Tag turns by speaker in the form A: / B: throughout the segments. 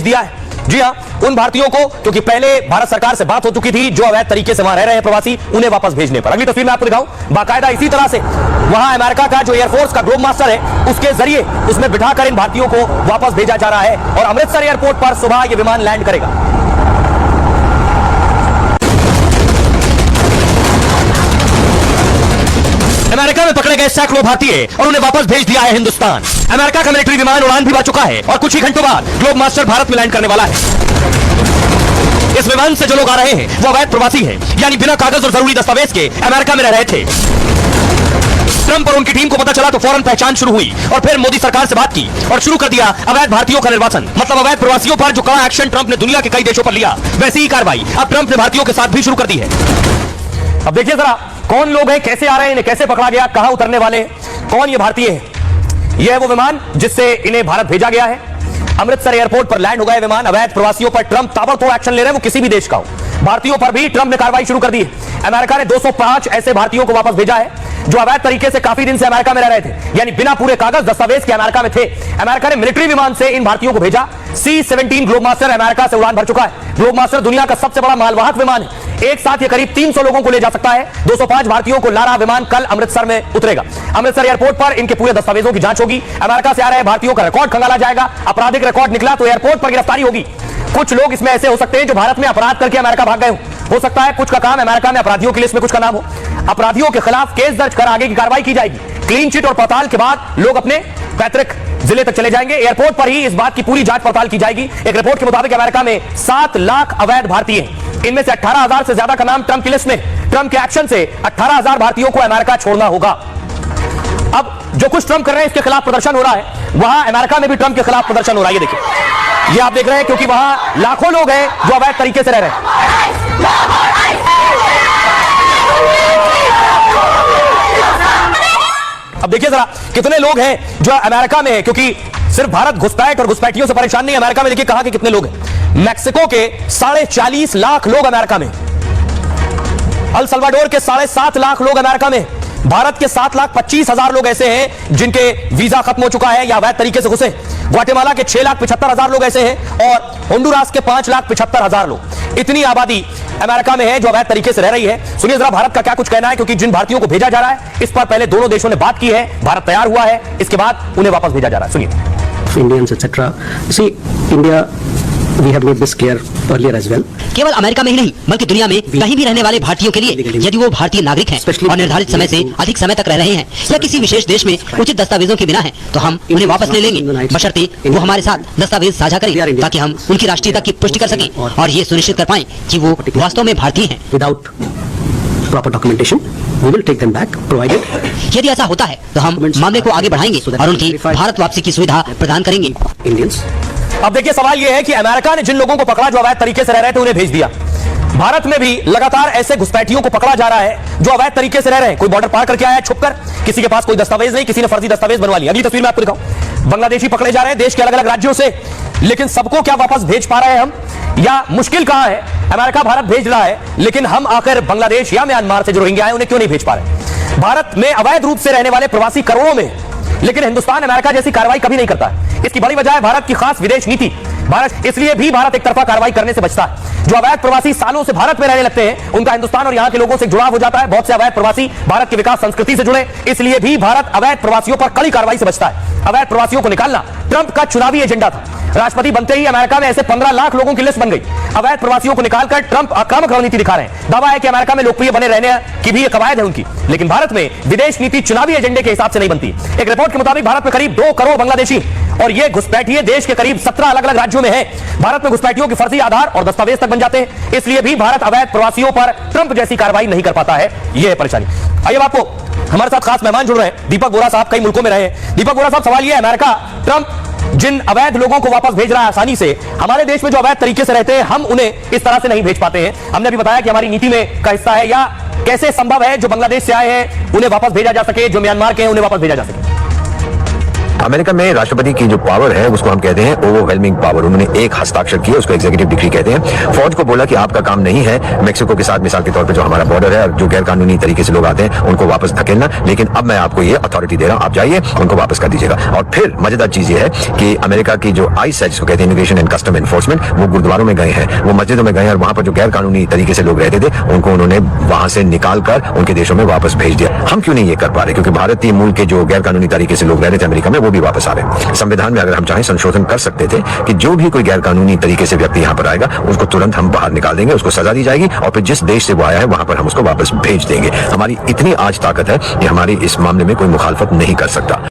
A: भेज दिया है। जी हां, उन भारतीयों को, क्योंकि पहले भारत सरकार से बात हो चुकी थी, जो अवैध तरीके से वहां रह रहे हैं प्रवासी, उन्हें वापस भेजने पर। अगली तस्वीर में आपको दिखाऊं, बाकायदा इसी तरह से वहां अमेरिका का जो एयरफोर्स का ग्लोब मास्टर है, उसके जरिए उसमें बिठाकर इन भारतीयों को वापस भेजा जा रहा है और अमृतसर एयरपोर्ट पर सुबह यह विमान लैंड करेगा। अमेरिका में पकड़े गए सैकड़ों भारतीय और उन्हें वापस भेज दिया है हिंदुस्तान। अमेरिका का मिलिट्री विमान उड़ान भी भर चुका है और कुछ ही घंटों बाद ग्लोब मास्टर भारत में लैंड करने वाला है। इस विमान से जो लोग आ रहे हैं वो अवैध प्रवासी हैं, यानी बिना कागज और जरूरी दस्तावेज के अमेरिका में रह रहे थे। ट्रंप और उनकी टीम को पता चला तो फौरन पहचान शुरू हुई और फिर मोदी सरकार से बात की और शुरू कर दिया अवैध भारतीयों का निर्वासन। मतलब अवैध प्रवासियों पर जो कड़ा एक्शन ट्रंप ने दुनिया के कई देशों पर लिया, वैसी ही कार्रवाई अब ट्रंप ने भारतीयों के साथ भी शुरू कर दी है। अब देखिए जरा, कौन लोग हैं, कैसे आ रहे हैं, इन्हें कैसे पकड़ा गया, कहां उतरने वाले हैं, कौन ये भारतीय है। यह है वो विमान जिससे इन्हें भारत भेजा गया है। अमृतसर एयरपोर्ट पर लैंड हो गया विमान। अवैध प्रवासियों पर ट्रंप ताबड़तोड़ एक्शन ले रहे हैं, वो किसी भी देश का हो। भारतीयों पर भी ट्रंप ने कार्रवाई शुरू कर दी है। अमेरिका ने 205 ऐसे भारतीयों को वापस भेजा है जो अवैध तरीके से काफी दिन से अमेरिका में रह रहे थे, यानी बिना पूरे कागज दस्तावेज के अमेरिका में थे। अमेरिका ने मिलिट्री विमान से इन भारतीयों को भेजा। C-17 ग्लोब मास्टर अमेरिका से उड़ान भर चुका है। ग्लोब मास्टर दुनिया का सबसे बड़ा मालवाहक विमान है। एक साथ ये करीब 300 लोगों को ले जा सकता है। 205 भारतीयों को ला रहा विमान कल अमृतसर में उतरेगा। अमृतसर एयरपोर्ट पर इनके पूरे दस्तावेजों की जांच होगी। अमेरिका से आ रहे भारतीयों का रिकॉर्ड खंगाला जाएगा। आपराधिक रिकॉर्ड निकला तो एयरपोर्ट पर गिरफ्तारी होगी। कुछ लोग इसमें ऐसे हो सकते हैं जो भारत में अपराध करके अमेरिका भाग गए हो सकता है कुछ का काम अमेरिका में अपराधियों की लिस्ट में कुछ का नाम हो। अपराधियों के खिलाफ केस दर्ज कर आगे की कार्रवाई की जाएगी। क्लीन चिट और पड़ताल के बाद लोग अपने पैतृक जिले तक चले जाएंगे। एयरपोर्ट पर ही इस बात की पूरी जांच पड़ताल की जाएगी। एक रिपोर्ट के मुताबिक अमेरिका में 7 लाख अवैध भारतीय हैं। इनमें से 18,000 से ज्यादा का नाम ट्रंप की लिस्ट में। ट्रंप के एक्शन से 18,000 भारतीयों को अमेरिका छोड़ना होगा। अब जो कुछ ट्रंप कर रहे हैं इसके खिलाफ प्रदर्शन हो रहा है, वहां अमेरिका में भी ट्रंप के खिलाफ प्रदर्शन हो रहा है। ये देखिए, ये आप देख रहे हैं, क्योंकि वहां लाखों लोग हैं जो अवैध तरीके से रह रहे हैं। अब देखिए जरा, कितने लोग हैं जो अमेरिका में हैं, क्योंकि सिर्फ भारत घुसपैठ और घुसपैठियों से परेशान नहीं। अमेरिका में देखिए कहां के कितने लोग हैं। मैक्सिको के 40.5 लाख लोग अमेरिका में, अल सल्वाडोर के 7.5 लाख लोग अमेरिका में, भारत के 7,25,000 लोग ऐसे हैं जिनके वीजा खत्म हो चुका है या अवैध तरीके से घुसे। ग्वाटेमाला के 6,75,000 लोग ऐसे हैं और होंडुरास के 5,75,000 लोग। इतनी आबादी अमेरिका में है जो अवैध तरीके से रह रही है। सुनिए जरा भारत का क्या कुछ कहना है, क्योंकि जिन भारतीयों को भेजा जा रहा है इस पर पहले दोनों देशों ने बात की है, भारत तैयार हुआ है, इसके बाद उन्हें वापस भेजा जा रहा है। सुनिए।
B: Indians etc. See, India, we have made this clear earlier as well.
C: केवल अमेरिका में ही नहीं बल्कि दुनिया में कहीं भी रहने वाले भारतीयों के लिए, यदि वो भारतीय नागरिक हैं और निर्धारित समय से अधिक समय तक रह रहे हैं या किसी विशेष देश में उचित दस्तावेजों के बिना हैं, तो हम उन्हें वापस ले लेंगे, बशर्ते वो हमारे साथ दस्तावेज साझा करें ताकि हम उनकी राष्ट्रीयता की पुष्टि कर सकें और ये सुनिश्चित कर पाएं कि वो वास्तव में भारतीय हैं।
B: Without proper documentation, we will take them back, provided
C: यदि ऐसा होता है तो हम मामले को आगे बढ़ाएंगे और उनकी भारत वापसी की सुविधा प्रदान करेंगे।
B: Indians.
A: अब देखिए, सवाल यह है कि अमेरिका ने जिन लोगों को पकड़ा जो अवैध तरीके से रह रहे थे उन्हें भेज दिया। भारत में भी लगातार ऐसे घुसपैठियों को पकड़ा जा रहा है जो अवैध तरीके से रह रहे हैं। कोई बॉर्डर पार करके आया है छुपकर, किसी के पास कोई दस्तावेज नहीं, किसी ने फर्जी दस्तावेज बनवा लिया। अगली तस्वीर में आपको दिखाऊं, बांग्लादेशी पकड़े जा रहे हैं देश के अलग अलग राज्यों से, लेकिन सबको क्या वापस भेज पा रहे हैं हम, या मुश्किल कहां है? अमेरिका भारत भेज रहा है, लेकिन हम आकर बांग्लादेश या म्यांमार से जो रोहिंग्या है उन्हें क्यों नहीं भेज पा रहे? भारत में अवैध रूप से रहने वाले प्रवासी करोड़ों में, लेकिन हिंदुस्तान अमेरिका जैसी कार्रवाई कभी नहीं करता है। इसकी बड़ी वजह है भारत की खास विदेश नीति। भारत इसलिए भी भारत एक तरफा कार्रवाई करने से बचता है। जो अवैध प्रवासी सालों से भारत में रहने लगते हैं उनका हिंदुस्तान और यहां के लोगों से जुड़ाव हो जाता है। बहुत से अवैध प्रवासी भारत की विकास संस्कृति से जुड़े, इसलिए भी भारत अवैध प्रवासियों पर कड़ी कार्रवाई से बचता है। अवैध प्रवासियों को निकालना ट्रंप का चुनावी एजेंडा था। राष्ट्रपति बनते ही अमेरिका में ऐसे 15 लाख लोगों की लिस्ट बन गई। अवैध प्रवासियों को निकालकर ट्रंप आक्रामक रणनीति दिखा रहे हैं। दावा है कि अमेरिका में लोकप्रिय बने रहने की भी एक कवायद है उनकी, लेकिन भारत में विदेश नीति चुनावी एजेंडे के हिसाब से नहीं बनती। एक रिपोर्ट के मुताबिक भारत में करीब 2 करोड़ बांग्लादेशी और ये घुसपैठिए देश के करीब 17 अलग अलग राज्यों में है। भारत में घुसपैठियों के फर्जी आधार और दस्तावेज तक बन जाते हैं, इसलिए भी भारत अवैध प्रवासियों पर ट्रंप जैसी कार्रवाई नहीं कर पाता है। यह है परेशानी। आइए आपको हमारे साथ खास मेहमान जुड़ रहे हैं, दीपक बोरा साहब कई मुल्कों में रहे हैं। दीपक बोरा साहब, सवाल यह है, अमेरिका ट्रंप जिन अवैध लोगों को वापस भेज रहा है आसानी से, हमारे देश में जो अवैध तरीके से रहते हैं हम उन्हें इस तरह से नहीं भेज पाते हैं। हमने अभी बताया कि हमारी नीति में का हिस्सा है, या कैसे संभव है जो बांग्लादेश से आए हैं उन्हें वापस भेजा जा सके, जो म्यांमार के हैं उन्हें वापस भेजा जा सके?
D: अमेरिका में राष्ट्रपति की जो पावर है उसको हम कहते हैं ओवरवेलमिंग पावर। उन्होंने एक हस्ताक्षर किया, उसको एग्जीक्यूटिव डिक्री कहते हैं। फौज को बोला कि आपका काम नहीं है मेक्सिको के साथ मिसाल के तौर पे जो हमारा बॉर्डर है और जो गैर कानूनी तरीके से लोग आते हैं उनको वापस धकेलना, लेकिन अब मैं आपको ये अथॉरिटी दे रहा हूं, आप जाइए उनको वापस कर दीजिएगा। और फिर मजेदार चीज ये है कि अमेरिका की जो आईस है जिसको कहते हैं इमिग्रेशन एंड कस्टम एनफोर्समेंट, वो गुरुद्वारों में गए हैं, वो मस्जिदों में गए हैं और वहां पर जो गैर कानूनी तरीके से लोग रहते थे उनको उन्होंने वहां से निकाल कर उनके देशों में वापस भेज दिया। हम क्यों नहीं ये कर पा रहे? क्योंकि भारतीय मूल के जो गैर कानूनी तरीके से लोग रह रहे थे अमेरिका में वो भी वापस आ रहे। संविधान में अगर हम चाहें संशोधन कर सकते थे कि जो भी कोई गैर कानूनी तरीके से व्यक्ति यहाँ पर आएगा उसको तुरंत हम बाहर निकाल देंगे, उसको सजा दी जाएगी और फिर जिस देश से वो आया है वहां पर हम उसको वापस भेज देंगे। हमारी इतनी आज ताकत है कि हमारी इस मामले में कोई मुखालफत नहीं कर सकता।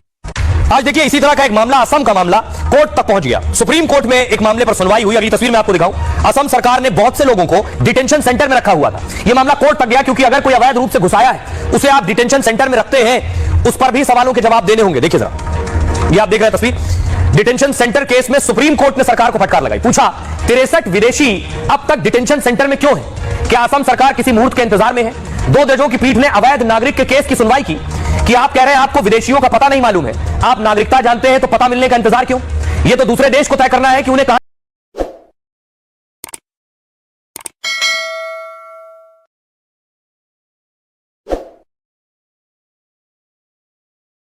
A: आज देखिए इसी तरह का एक मामला असम का मामला कोर्ट तक पहुंच गया। सुप्रीम कोर्ट में एक मामले पर सुनवाई हुई। अगली तस्वीर में आपको दिखाऊं, असम सरकार ने बहुत से लोगों को डिटेंशन सेंटर में रखा हुआ था। यह मामला कोर्ट तक गया क्योंकि अगर कोई अवैध रूप से घुसाया है उसे आप डिटेंशन सेंटर में रखते हैं, उस पर भी सवालों के जवाब देने होंगे। देखिए जरा, ये आप देख रहे हैं तस्वीर। डिटेंशन सेंटर केस में सुप्रीम कोर्ट ने सरकार को फटकार लगाई। पूछा 63 विदेशी अब तक डिटेंशन सेंटर में क्यों है? क्या असम सरकार किसी मुहूर्त के इंतजार में है? 2 जजों की पीठ ने अवैध नागरिक के केस की सुनवाई की कि आप कह रहे हैं आपको विदेशियों का पता नहीं मालूम है, आप नागरिकता जानते हैं तो पता मिलने का इंतजार क्यों? यह तो दूसरे देश को तय करना है कि उन्हें कहां